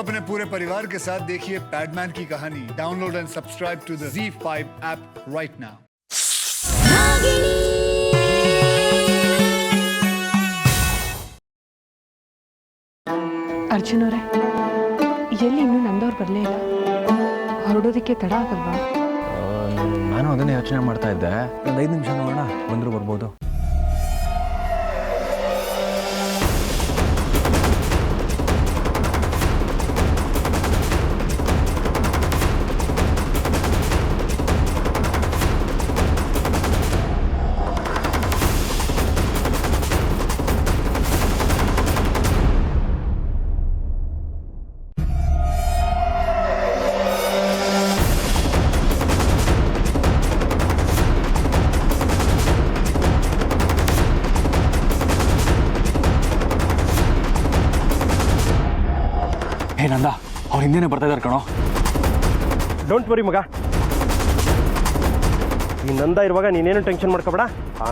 अपने पूरे परिवार के साथ देखिए पैडमैन की कहानी। Download and subscribe to the ZEE5 app right now. Arjun ಅವರೇ, ಎಲ್ಲಿ ಇನ್ನೂ ನಂದವ್ರು ಬರಲೇ ಇಲ್ಲ. ಹೊರಡೋದಕ್ಕೆ ತಡ ಆಗಲ್ವಾ? ನಾನು ಅದನ್ನೇ ಯೋಚನೆ ಮಾಡ್ತಾ ಇದ್ದೆ. ಒಂದು 5 ನಿಮಿಷ ನೋಡೋಣ, ಬಂದರೂ ಬರ್ಬೋದು. ಹೇ ನಂದ, ಅವ್ರು ಹಿಂದೆನೇ ಬರ್ತಾ ಇದ್ದಾರೆ ಕಣೋ. ಡೋಂಟ್ ವರಿ ಮಗ, ಈ ನಂದ ಇರುವಾಗ ನೀನೇನು ಟೆನ್ಷನ್ ಮಾಡ್ಕೋಬೇಡ.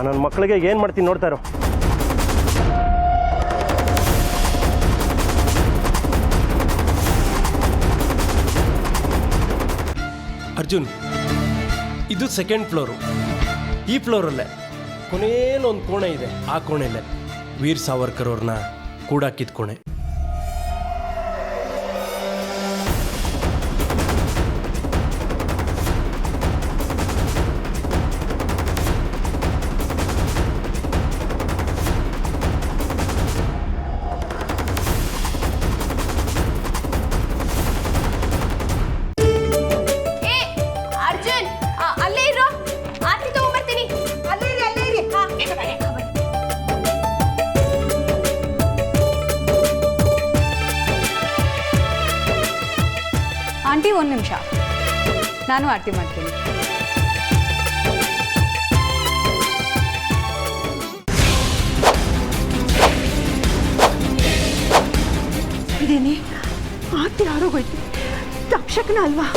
ನನ್ನ ಮಕ್ಕಳಿಗೆ ಏನು ಮಾಡ್ತೀನಿ ನೋಡ್ತಾ ಇರೋ. ಅರ್ಜುನ್, ಇದು 2nd ಫ್ಲೋರು. ಈ ಫ್ಲೋರಲ್ಲೇ ಕೊನೆಯಲ್ಲೊಂದು ಕೋಣೆ ಇದೆ. ಆ ಕೋಣೆಯಲ್ಲೇ ವೀರ್ ಸಾವರ್ಕರ್ ಅವ್ರನ್ನ ಕೂಡಾಕಿದ ಕೋಣೆ. ಆಂಟಿ, 1 ನಿಮಿಷ, ನಾನು ಆರತಿ ಮಾಡ್ತೀನಿ. ಇದೇನೆ ಆರತಿ ಆರೋಗೋಯ್ತು. ತಕ್ಷಕನ ಅಲ್ವಾ?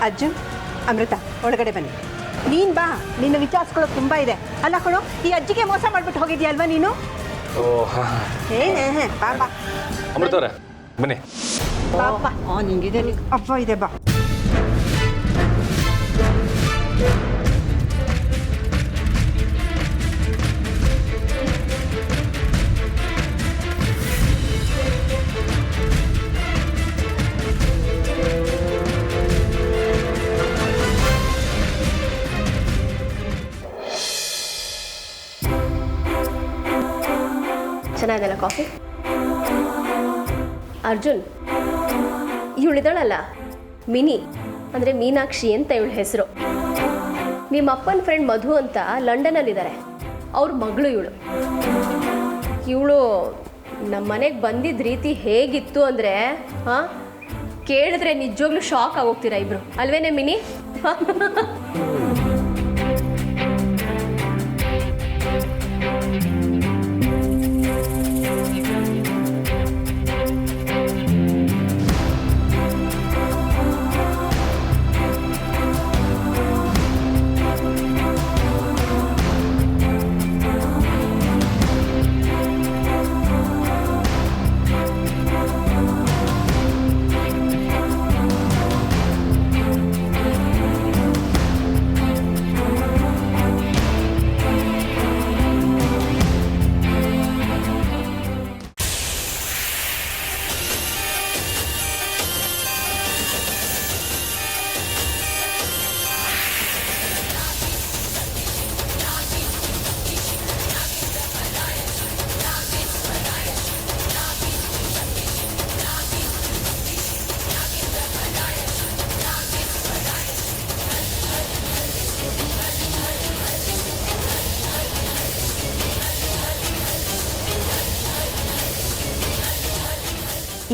ಅರ್ಜುನ್, ಅಮೃತ, ಒಳಗಡೆ ಬನ್ನಿ. ನೀನು ಬಾ, ನಿನ್ನ ವಿಚಾರಿಸ್ಕೊಳ್ಳೋಕೆ ತುಂಬ ಇದೆ. ಅಲ್ಲ ಕಣೋ, ಈ ಅಜ್ಜಿಗೆ ಮೋಸ ಮಾಡ್ಬಿಟ್ಟು ಹೋಗಿದ್ಯಲ್ವಾ ನೀನು? ಬಾ ಬಾ ಅಮೃತವ್ರೆ, ಬನ್ನಿ. ಬಾಪ್ಪ, ನಿಂಗಿದೆ ಅಪ್ಪ ಇದೆ, ಬಾ. ಚೆನ್ನಾಗಿದೆಲ್ಲ ಕಾಫಿ? ಅರ್ಜುನ್, ಇವಳಿದಾಳಲ್ಲ ಮಿನಿ, ಅಂದರೆ ಮೀನಾಕ್ಷಿ ಅಂತ ಇವಳ ಹೆಸರು. ನಿಮ್ಮ ಅಪ್ಪನ ಫ್ರೆಂಡ್ ಮಧು ಅಂತ ಲಂಡನಲ್ಲಿದ್ದಾರೆ, ಅವ್ರ ಮಗಳು ಇವಳು. ಇವಳು ನಮ್ಮ ಮನೆಗೆ ಬಂದಿದ್ದ ರೀತಿ ಹೇಗಿತ್ತು ಅಂದರೆ, ಕೇಳಿದ್ರೆ ನಿಜವಾಗ್ಲೂ ಶಾಕ್ ಆಗೋಗ್ತೀರಾ ಇಬ್ರು, ಅಲ್ವೇನೆ ಮಿನಿ?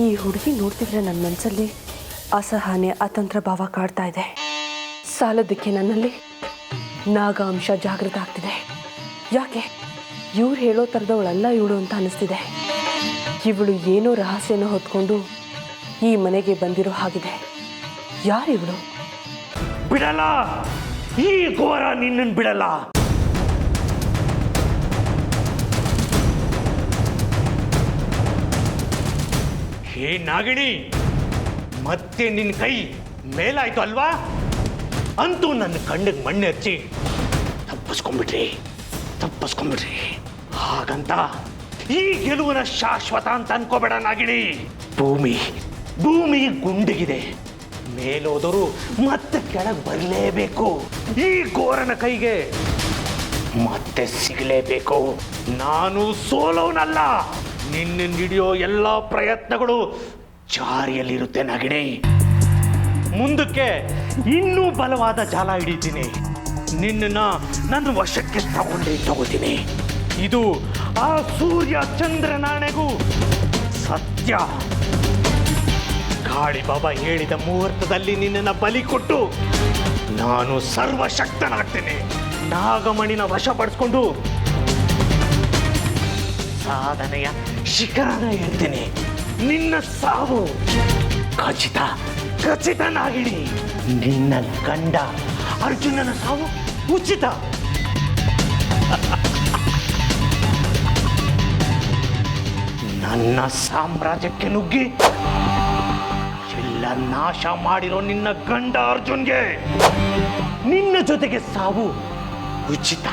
ಈ ಹುಡುಗಿ ನೋಡ್ತಿದ್ರೆ ನನ್ನ ಮನಸ್ಸಲ್ಲಿ ಅಸಹನೆ ಅತಂತ್ರ ಭಾವ ಕಾಡ್ತಾ ಇದೆ. ಸಾಲದಕ್ಕೆ ನನ್ನಲ್ಲಿ ನಾಗ ಅಂಶ ಜಾಗೃತ ಆಗ್ತಿದೆ. ಯಾಕೆ ಇವ್ರು ಹೇಳೋ ಥರದವಳಲ್ಲ ಇವಳು ಅಂತ ಅನಿಸ್ತಿದೆ. ಇವಳು ಏನೋ ರಹಸ್ಯನ ಹೊತ್ಕೊಂಡು ಈ ಮನೆಗೆ ಬಂದಿರೋ ಹಾಗಿದೆ. ಯಾರಿವಳು? ಬಿಡಲ್ಲ, ಈ ಘೋರ ನಿನ್ನನ್ನು ಬಿಡಲ್ಲ. ಹೇ ನಾಗಿಣಿ, ಮತ್ತೆ ನಿನ್ನ ಕೈ ಮೇಲಾಯ್ತು ಅಲ್ವಾ? ಅಂತೂ ನನ್ನ ಕಣ್ಣಿಗೆ ಮಣ್ಣು ಹಚ್ಚಿ ತಪ್ಪಿಸ್ಕೊಂಡ್ಬಿಟ್ರಿ. ಹಾಗಂತ ಈ ಗೆಲುವಿನ ಶಾಶ್ವತ ಅಂತ ಅನ್ಕೋಬೇಡ ನಾಗಿಣಿ. ಭೂಮಿ ಗುಂಡಿಗಿದೆ, ಮೇಲೋದರು ಮತ್ತೆ ಕೆಳಗೆ ಬರಲೇಬೇಕು. ಈ ಘೋರನ ಕೈಗೆ ಮತ್ತೆ ಸಿಗಲೇಬೇಕು. ನಾನು ಸೋಲೋನಲ್ಲ. ನಿನ್ನ ಹಿಡಿಯೋ ಎಲ್ಲ ಪ್ರಯತ್ನಗಳು ಜಾರಿಯಲ್ಲಿರುತ್ತೆ ನಾಗಿಣಿ. ಮುಂದಕ್ಕೆ ಇನ್ನೂ ಬಲವಾದ ಜಾಲ ಹಿಡಿತೀನಿ. ನಿನ್ನನ್ನು ನನ್ನ ವಶಕ್ಕೆ ತಗೋತೀನಿ. ಇದು ಆ ಸೂರ್ಯ ಚಂದ್ರನಾಣೆಗೂ ಸತ್ಯ. ಗಾಳಿ ಬಾಬಾ ಹೇಳಿದ ಮುಹೂರ್ತದಲ್ಲಿ ನಿನ್ನನ್ನು ಬಲಿ ಕೊಟ್ಟು ನಾನು ಸರ್ವಶಕ್ತನಾಗ್ತೇನೆ. ನಾಗಮಣಿನ ವಶಪಡಿಸ್ಕೊಂಡು ಸಾಧನೆಯ ಶಿಖರನ ಹೇಳ್ತೇನೆ. ನಿನ್ನ ಸಾವು ಖಚಿತ ನಾಗಿಣಿ. ನಿನ್ನ ಗಂಡ ಅರ್ಜುನನ ಸಾವು ಉಚಿತ. ನನ್ನ ಸಾಮ್ರಾಜ್ಯಕ್ಕೆ ನುಗ್ಗಿ ಎಲ್ಲ ನಾಶ ಮಾಡಿರೋ ನಿನ್ನ ಗಂಡ ಅರ್ಜುನ್ಗೆ ನಿನ್ನ ಜೊತೆಗೆ ಸಾವು ಉಚಿತ.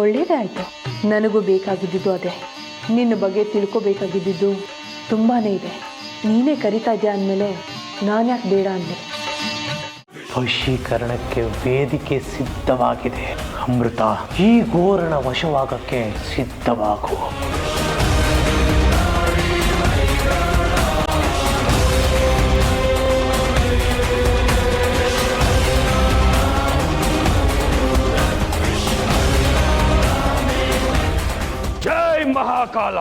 ಒಳ್ಳೇದೇ ಆಯಿತು. ನನಗೂ ಬೇಕಾಗಿದ್ದಿದ್ದು ಅದೇ. ನಿನ್ನ ಬಗ್ಗೆ ತಿಳ್ಕೊಬೇಕಾಗಿದ್ದು ತುಂಬಾ ಇದೆ. ನೀನೇ ಕರಿತಾ ಇದೆಯಾ ಅಂದಮೇಲೆ ನಾನು ಯಾಕೆ ಬೇಡ ಅಂದೆ? ವಶೀಕರಣಕ್ಕೆ ವೇದಿಕೆ ಸಿದ್ಧವಾಗಿದೆ. ಅಮೃತ, ಈ ಘೋರನ ವಶವಾಗಕ್ಕೆ ಸಿದ್ಧವಾಗು. ಜೈ ಮಹಾಕಾಲ.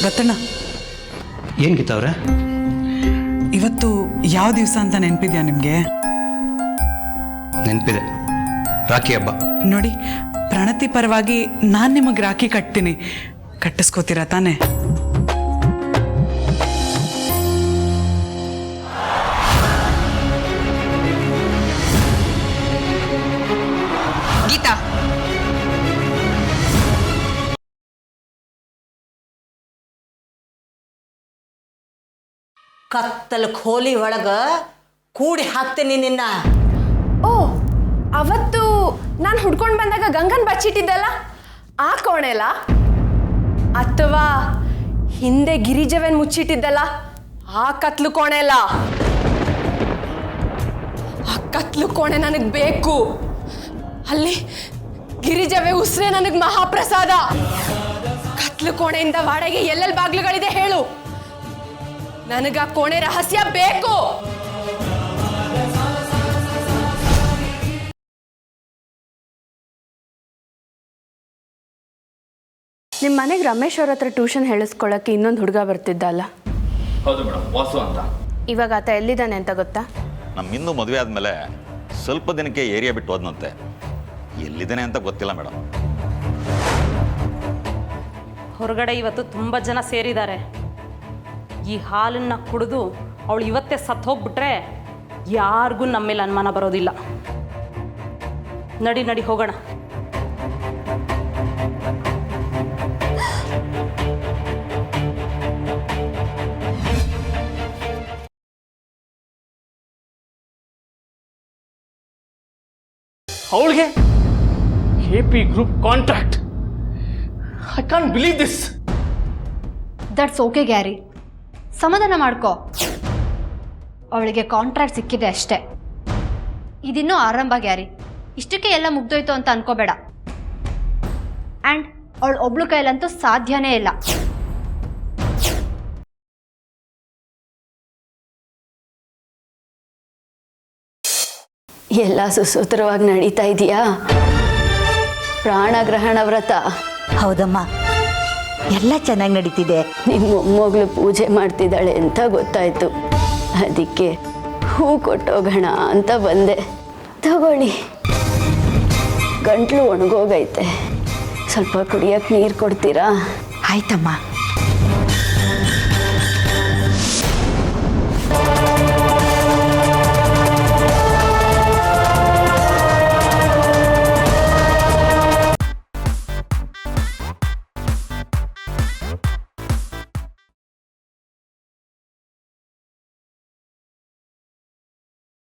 ರತಣ್ಣ, ಏನು ಗೀತಾ ಅವ್ರೆ, ಇವತ್ತು ಯಾವ ದಿವಸ ಅಂತ ನೆನಪಿದ್ಯಾ ನಿಮಗೆ? ನೆನಪಿದೆ, ರಾಖಿ ಹಬ್ಬ. ನೋಡಿ, ಪ್ರಣತಿ ಪರವಾಗಿ ನಾನು ನಿಮಗೆ ರಾಖಿ ಕಟ್ತೀನಿ. ಕಟ್ಟಿಸ್ಕೋತೀರಾ ತಾನೆ? ಗೀತಾ, ಕತ್ತಲ ಖೋಲಿ ಒಳಗ ಕೂಡಿ ಹಾಕ್ತೀನಿ ನಿನ್ನ. ಓ, ಅವತ್ತು ನಾನು ಹುಡ್ಕೊಂಡು ಬಂದಾಗ ಗಂಗನ್ ಬಚ್ಚಿಟ್ಟಿದ್ದಲ್ಲ ಆ ಕೋಣೆಲ್ಲ? ಅಥವಾ ಹಿಂದೆ ಗಿರಿಜವೆನ್ ಮುಚ್ಚಿಟ್ಟಿದ್ದಲ್ಲ ಆ ಕತ್ಲು ಕೋಣೆಲ್ಲ? ಆ ಕತ್ಲು ಕೋಣೆ ನನಗೆ ಬೇಕು. ಅಲ್ಲಿ ಗಿರಿಜವೆ ಉಸ್ರೆ ನನಗೆ ಮಹಾಪ್ರಸಾದ. ಕತ್ಲು ಕೋಣೆಯಿಂದ ವಾಡೆಗೆ ಎಲ್ಲೆಲ್ಲಿ ಬಾಗ್ಲುಗಳಿದೆ ಹೇಳು. ನನಗ ಕೋಣೆ ರಹಸ್ಯ ಬೇಕು. ನಿಮ್ಮ ಮನೆಗೆ ರಮೇಶ್ ಅವ್ರ ಹತ್ರ ಟ್ಯೂಷನ್ ಹೇಳಿಸ್ಕೊಳ್ಳೋಕ್ಕೆ ಇನ್ನೊಂದು ಹುಡುಗ ಬರ್ತಿದ್ದ ಅಲ್ಲ? ಹೌದು ಮೇಡಮ್, ವಾಸು ಅಂತ. ಇವಾಗ ಆತ ಎಲ್ಲಿದ್ದಾನೆ ಅಂತ ಗೊತ್ತಾ? ನಮ್ಮ ಇನ್ನೂ ಮದುವೆ ಆದಮೇಲೆ ಸ್ವಲ್ಪ ದಿನಕ್ಕೆ ಏರಿಯಾ ಬಿಟ್ಟು ಹೋದ್ನಂತೆ. ಎಲ್ಲಿದ್ದಾನೆ ಅಂತ ಗೊತ್ತಿಲ್ಲ ಮೇಡಮ್. ಹೊರಗಡೆ ಇವತ್ತು ತುಂಬ ಜನ ಸೇರಿದ್ದಾರೆ. ಈ ಹಾಲನ್ನು ಕುಡಿದು ಅವಳು ಇವತ್ತೇ ಸತ್ತು ಹೋಗ್ಬಿಟ್ರೆ ಯಾರಿಗೂ ನಮ್ಮ ಮೇಲೆ ಅನುಮಾನ ಬರೋದಿಲ್ಲ. ನಡಿ ನಡಿ ಹೋಗೋಣ. ಅವಳಿಗೆ KP group contract. I can't believe this. That's okay Gary, ಸಮಾಧಾನ ಮಾಡ್ಕೋ. ಅವಳಿಗೆ ಕಾಂಟ್ರಾಕ್ಟ್ ಸಿಕ್ಕಿದೆ ಅಷ್ಟೇ. ಇದಿನ್ನೂ ಆರಂಭ ಗ್ಯಾರಿ, ಇಷ್ಟಕ್ಕೆ ಎಲ್ಲ ಮುಗ್ದೋಯ್ತು ಅಂತ ಅನ್ಕೋಬೇಡ. ಆ್ಯಂಡ್ ಅವಳು ಒಬ್ಳು ಕೈಲಂತೂ ಸಾಧ್ಯನೇ ಇಲ್ಲ. ಎಲ್ಲ ಸುಸೂತ್ರವಾಗಿ ನಡೀತಾ ಇದೆಯಾ? ಪ್ರಾಣಗ್ರಹಣ ವ್ರತ? ಹೌದಮ್ಮ, ಎಲ್ಲ ಚೆನ್ನಾಗಿ ನಡೀತಿದೆ. ನಿಮ್ಮ ಮೊಮ್ಮಗಳು ಪೂಜೆ ಮಾಡ್ತಿದ್ದಾಳೆ ಅಂತ ಗೊತ್ತಾಯ್ತು. ಅದಕ್ಕೆ ಹೂ ಕೊಟ್ಟೋಗೋಣ ಅಂತ ಬಂದೆ. ತಗೊಳ್ಳಿ. ಗಂಟ್ಲು ಒಣಗೋಗೈತೆ, ಸ್ವಲ್ಪ ಕುಡಿಯೋಕ್ಕೆ ನೀರು ಕೊಡ್ತೀರಾ? ಆಯ್ತಮ್ಮ.